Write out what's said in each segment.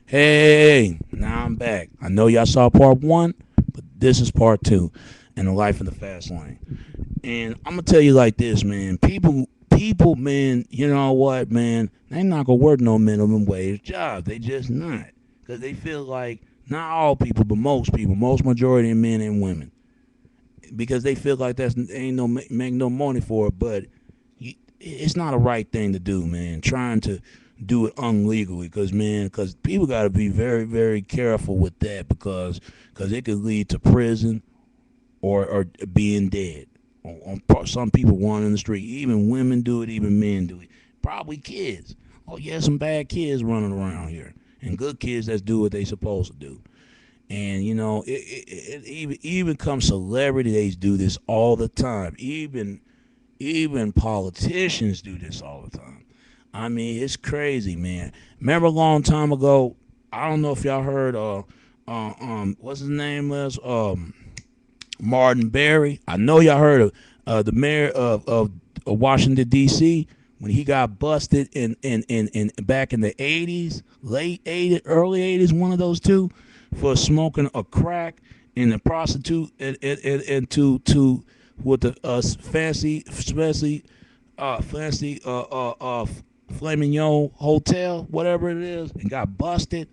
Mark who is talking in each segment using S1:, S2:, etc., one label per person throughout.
S1: Hey, now I'm back. I know y'all saw part one, but this is part two in the life of the fast lane. And I'm gonna tell you like this, man. People, man. You know what, man? They not gonna work no minimum wage job. They just not, cause they feel like not all people, but most people, most majority of men and women, because they feel like that's ain't no make no money for it. But it's not a right thing to do, man. Trying to do it unlegally, because people got to be very, very careful with that, because it could lead to prison or being dead. Some people want in the street. Even women do it. Even men do it. Probably kids. Oh yeah, some bad kids running around here, and good kids that do what they supposed to do. And it even come celebrities do this all the time. Even politicians do this all the time. I mean, it's crazy, man. Remember a long time ago? I don't know if y'all heard. What's his name was Martin Barry. I know y'all heard of the mayor of Washington D.C. when he got busted in back in the 80s, late 80s, early 80s, one of those two, for smoking a crack and a prostitute and to with the fancy Flamingo Hotel, whatever it is, and got busted.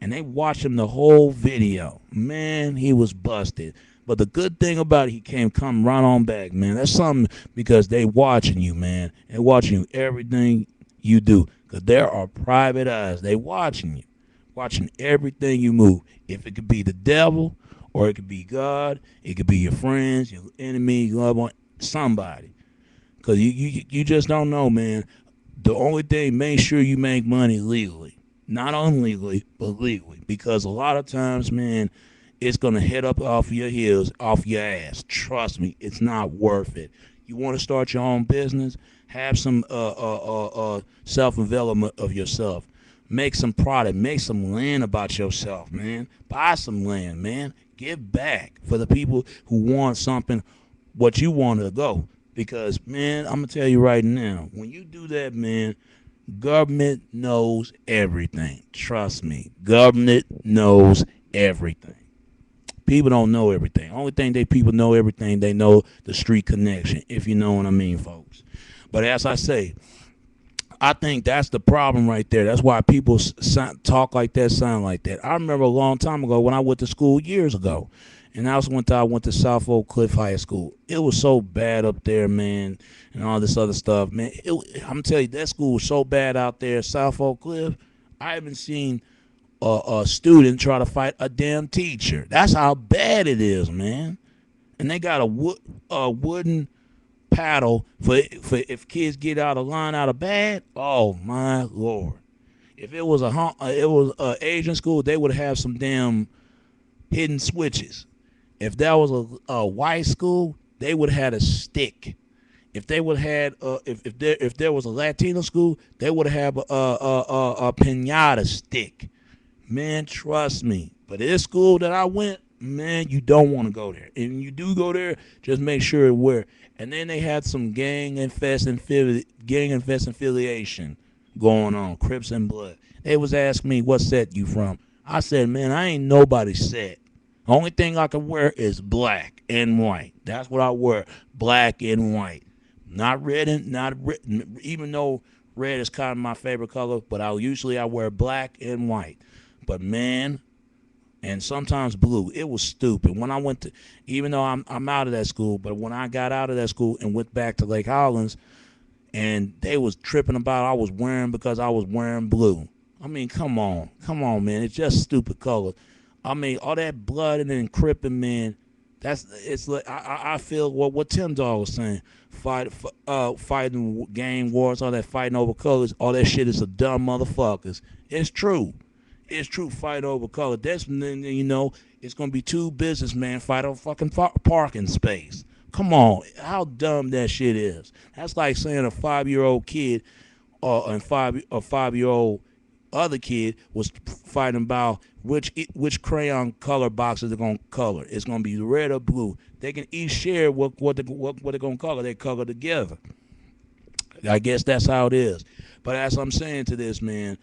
S1: And they watched him the whole video. Man, he was busted. But the good thing about it, he come right on back, man. That's something, because they watching you, man. They watching you everything you do. Because there are private eyes. They watching you. Watching everything you move. If it could be the devil, or it could be God, it could be your friends, your enemy, your loved one, somebody. Because you just don't know, man. The only thing, make sure you make money legally. Not unlegally, but legally. Because a lot of times, man, it's going to head up off your heels, off your ass. Trust me, it's not worth it. You want to start your own business? Have some self development of yourself. Make some product. Make some land about yourself, man. Buy some land, man. Give back for the people who want something what you want to go. Because, man, I'm going to tell you right now, when you do that, man, government knows everything. Trust me. Government knows everything. People don't know everything. Only thing they people know everything, they know the street connection, if you know what I mean, folks. But as I say, I think that's the problem right there. That's why people talk like that, sound like that. I remember a long time ago when I went to school years ago, and I went to South Oak Cliff High School. It was so bad up there, man, and all this other stuff, man. I'm telling you, that school was so bad out there, South Oak Cliff. I haven't seen a student try to fight a damn teacher. That's how bad it is, man. And they got a wooden paddle for if kids get out of line out of bad. Oh my lord! If it was a Asian school, they would have some damn hidden switches. If that was a white school, they would have had a stick. If they would have had if there was a Latino school, they would have a pinata stick. Man, trust me. But this school that I went, man, you don't want to go there. And when you do go there, just make sure it where. And then they had some gang infest affiliation going on, Crips and Blood. They was asking me what set you from. I said, man, I ain't nobody set. Only thing I can wear is black and white. That's what I wear, black and white. Not red and not red, even though red is kind of my favorite color, but I wear black and white. But man, and sometimes blue. It was stupid. When I went to, even though I'm out of that school, but when I got out of that school and went back to Lake Highlands, and they was tripping about I was wearing because I was wearing blue. I mean, come on, man. It's just stupid colors. I mean, all that blood and then cripping, man. That's it's like I feel what Tim Dog was saying. Fighting gang wars, all that fighting over colors, all that shit is a dumb motherfuckers. It's true. It's true. Fight over color. That's it's gonna be two businessmen fight over fucking parking space. Come on, how dumb that shit is. That's like saying a 5-year-old kid and a 5-year old other kid was fighting about which crayon color boxes they're gonna color. It's gonna be red or blue. They can each share what they're gonna color. They color together. I guess that's how it is. But as I'm saying to this man,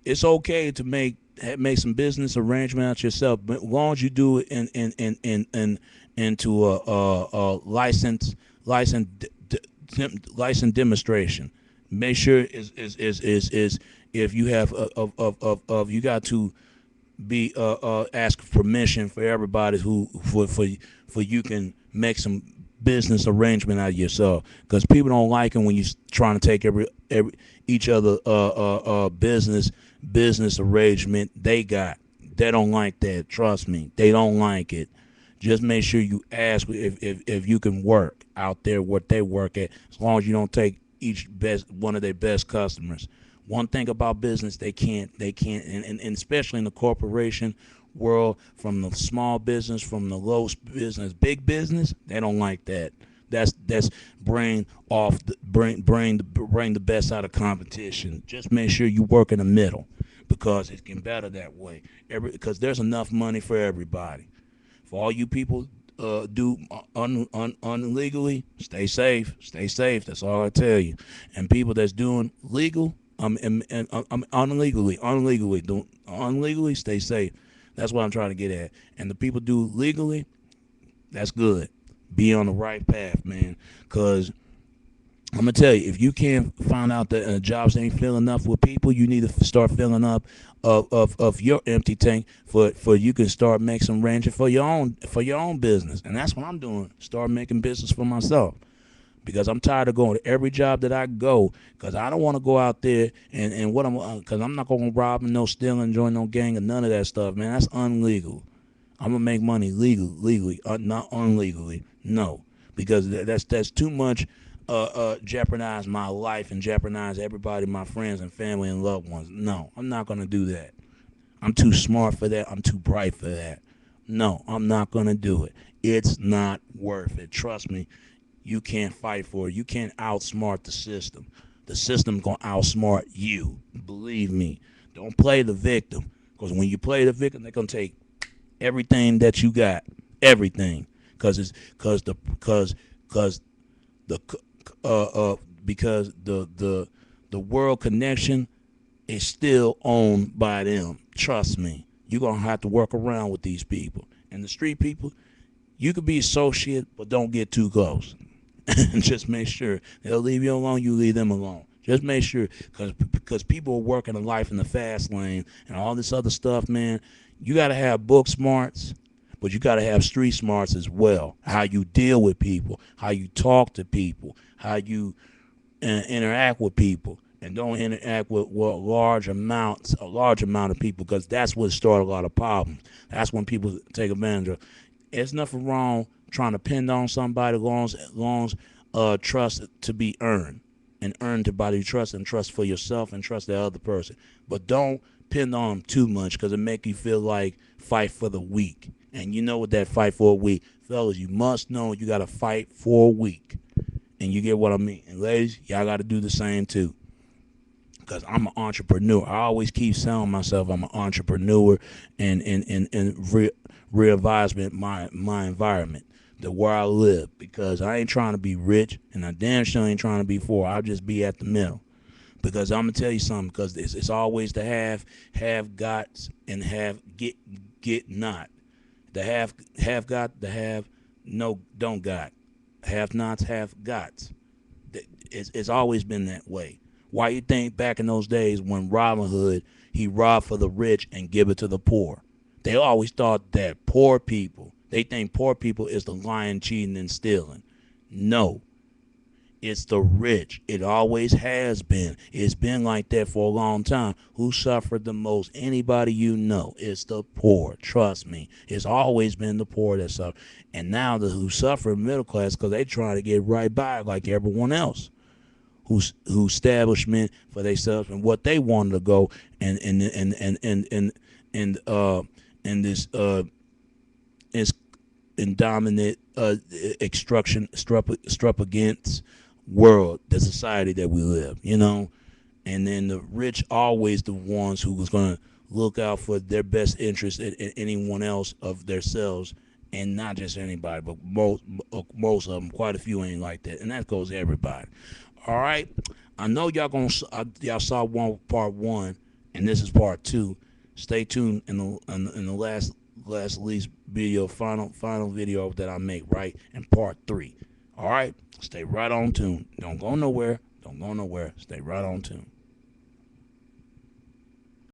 S1: it's okay to make make some business arrangement out yourself. But as long as you do it in into a license license demonstration. Make sure is if you have of you got to be ask permission for everybody who for you can make some business arrangement out of yourself, because people don't like it when you trying to take every each other business arrangement they don't like that. Trust me, they don't like it. Just make sure you ask if you can work out there what they work at, as long as you don't take each best one of their best customers. One thing about business, they can't and especially in the corporation world, from the small business, from the low business, big business, they don't like that. That's bring the best out of competition. Just make sure you work in the middle, because it can better that way. Because there's enough money for everybody. For all you people do illegally, stay safe. Stay safe. That's all I tell you. And people that's doing legal, unlegally, stay safe. That's what I'm trying to get at. And the people do legally, that's good. Be on the right path, man. Cause I'm gonna tell you, if you can't find out that jobs ain't filling up with people, you need to start filling up of your empty tank for you can start making some range for your own business. And that's what I'm doing. Start making business for myself, because I'm tired of going to every job that I go, because I don't want to go out there and what because I'm not going to rob and no stealing, join no gang or none of that stuff, man. That's unlegal. I'm gonna make money legally, not unlegally. No, because that's too much. Jeopardize my life and jeopardize everybody, my friends and family and loved ones. No, I'm not gonna do that. I'm too smart for that. I'm too bright for that. No, I'm not gonna do it. It's not worth it. Trust me. You can't fight for it. You can't outsmart the system. The system's gonna outsmart you. Believe me. Don't play the victim, because when you play the victim, they're gonna take everything that you got, everything, because the because the world connection is still owned by them. Trust me, you're gonna have to work around with these people. And the street people, you could be associate, but don't get too close. And just make sure they'll leave you alone. You leave them alone. Just make sure, because people are working a life in the fast lane and all this other stuff, man. You got to have book smarts, but you got to have street smarts as well. How you deal with people, how you talk to people, how you interact with people, and don't interact with a large amount of people, because that's what started a lot of problems. That's when people take advantage of. There's nothing wrong trying to pin on somebody, long as trust to be earned, and earned to body trust, and trust for yourself and trust the other person. But don't pin on them too much, because it make you feel like fight for the weak. And you know what that fight for a week, fellas, you must know you got to fight for a week. And you get what I mean. And ladies, y'all got to do the same too. Because I'm an entrepreneur. I always keep telling myself I'm an entrepreneur, and re-advisement my environment, the where I live, because I ain't trying to be rich, and I damn sure ain't trying to be poor. I'll just be at the middle. Because I'm gonna tell you something. Because it's always the have gots and have get not. The have got, the have no don't got. Have nots, have gots. It's always been that way. Why you think back in those days when Robin Hood, he robbed for the rich and give it to the poor? They always thought that they think poor people is the lying, cheating, and stealing. No, it's the rich. It always has been. It's been like that for a long time. Who suffered the most? Anybody you know. It's the poor. Trust me. It's always been the poor that suffer. And now the who suffer middle class, because they trying to get right by like everyone else. Who establishment for themselves and what they wanted to go, and this is in dominant extraction struck against world, the society that we live, and then the rich always the ones who was gonna look out for their best interest in anyone else of themselves, and not just anybody, but most of them, quite a few ain't like that, and that goes to everybody. All right, I know y'all saw part one, and this is part two. Stay tuned in the last least video, final video that I make, right, in part 3. All right, stay right on tuned. Don't go nowhere. Don't go nowhere. Stay right on tuned.